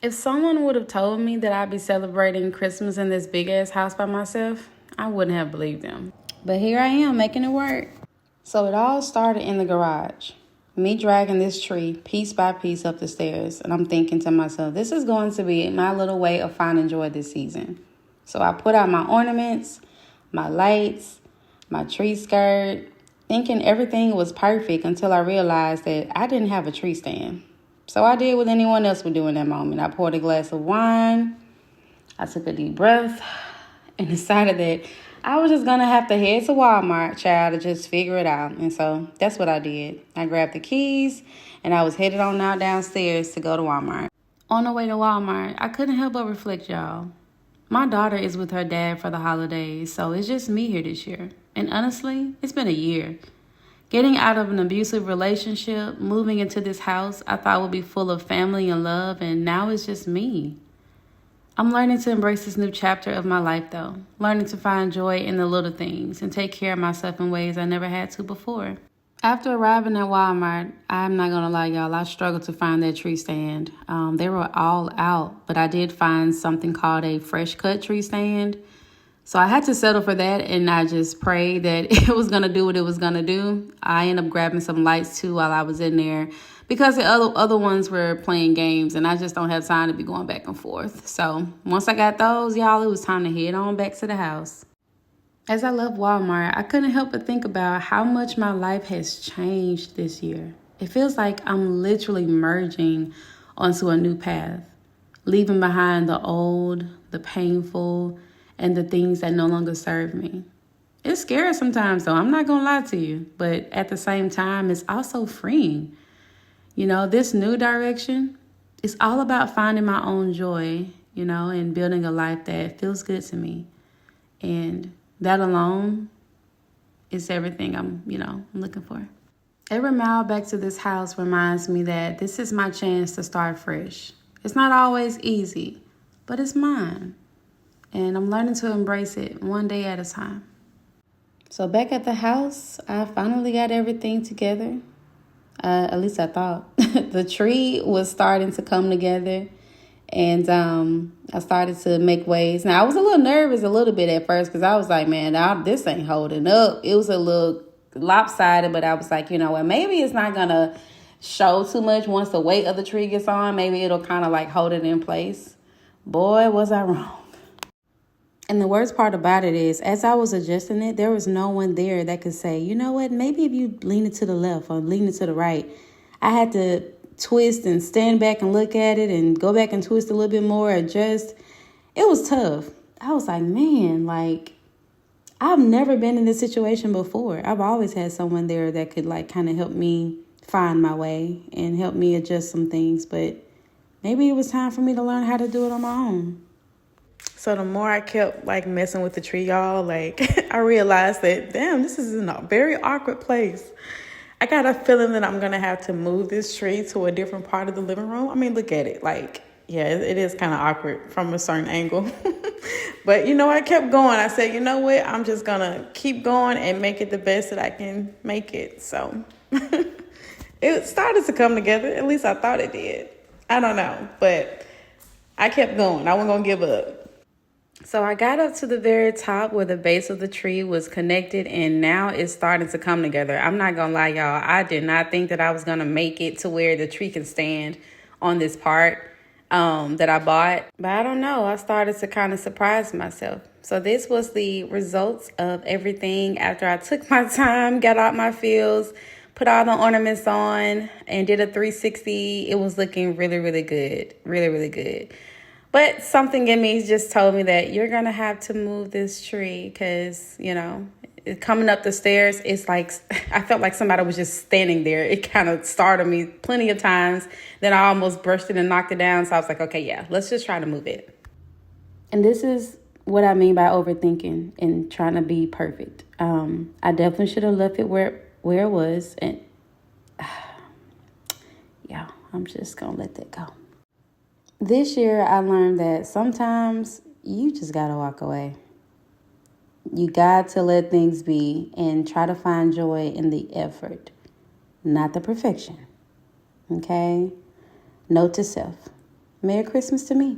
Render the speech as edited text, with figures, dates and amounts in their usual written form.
If someone would have told me that I'd be celebrating Christmas in this big ass house by myself, I wouldn't have believed them. But here I am making it work. So it all started in the garage. Me dragging this tree piece by piece up the stairs, and I'm thinking to myself, this is going to be my little way of finding joy this season. So I put out my ornaments, my lights, my tree skirt, thinking everything was perfect until I realized that I didn't have a tree stand. So I did what anyone else would do in that moment. I poured a glass of wine, I took a deep breath, and decided that I was just going to have to head to Walmart, child, to just figure it out. And so that's what I did. I grabbed the keys, and I was headed on out downstairs to go to Walmart. On the way to Walmart, I couldn't help but reflect, y'all. My daughter is with her dad for the holidays, so it's just me here this year. And honestly, it's been a year. Getting out of an abusive relationship, moving into this house I thought would be full of family and love, and now it's just me. I'm learning to embrace this new chapter of my life, though. Learning to find joy in the little things and take care of myself in ways I never had to before. After arriving at Walmart, I'm not going to lie, y'all, I struggled to find that tree stand. They were all out, but I did find something called a fresh cut tree stand. So I had to settle for that, and I just prayed that it was going to do what it was going to do. I ended up grabbing some lights, too, while I was in there because the other ones were playing games, and I just don't have time to be going back and forth. So once I got those, y'all, it was time to head on back to the house. As I left Walmart, I couldn't help but think about how much my life has changed this year. It feels like I'm literally merging onto a new path, leaving behind the old, the painful, and the things that no longer serve me. It's scary sometimes, though. I'm not going to lie to you. But at the same time, it's also freeing. You know, this new direction is all about finding my own joy, and building a life that feels good to me. And that alone is everything I'm looking for. Every mile back to this house reminds me that this is my chance to start fresh. It's not always easy, but it's mine. And I'm learning to embrace it one day at a time. So back at the house, I finally got everything together. At least I thought. The tree was starting to come together. And I started to make waves. Now, I was a little nervous a little bit at first because I was like, man, this ain't holding up. It was a little lopsided, but I was like, you know what, maybe it's not going to show too much once the weight of the tree gets on. Maybe it'll kind of like hold it in place. Boy, was I wrong. And the worst part about it is, as I was adjusting it, there was no one there that could say, you know what, maybe if you lean it to the left or lean it to the right. I had to twist and stand back and look at it and go back and twist a little bit more, adjust. It was tough. I was like, man, I've never been in this situation before. I've always had someone there that could kind of help me find my way and help me adjust some things. But maybe it was time for me to learn how to do it on my own. So the more I kept messing with the tree, y'all, I realized that, damn, this is in a very awkward place. I got a feeling that I'm going to have to move this tree to a different part of the living room. I mean, look at it. It is kind of awkward from a certain angle. But, I kept going. I said, you know what? I'm just going to keep going and make it the best that I can make it. So it started to come together. At least I thought it did. I don't know. But I kept going. I wasn't going to give up. So I got up to the very top where the base of the tree was connected, and now it's starting to come together. I'm not going to lie, y'all. I did not think that I was going to make it to where the tree can stand on this part that I bought. But I don't know. I started to kind of surprise myself. So this was the results of everything after I took my time, got out my feels, put all the ornaments on, and did a 360. It was looking really, really good. Really, really good. But something in me just told me that you're going to have to move this tree because, coming up the stairs, it's like I felt like somebody was just standing there. It kind of startled me plenty of times. Then I almost brushed it and knocked it down. So I was like, okay, yeah, let's just try to move it. And this is what I mean by overthinking and trying to be perfect. I definitely should have left it where it was. And yeah, I'm just going to let that go. This year, I learned that sometimes you just got to walk away. You got to let things be and try to find joy in the effort, not the perfection. Okay? Note to self. Merry Christmas to me.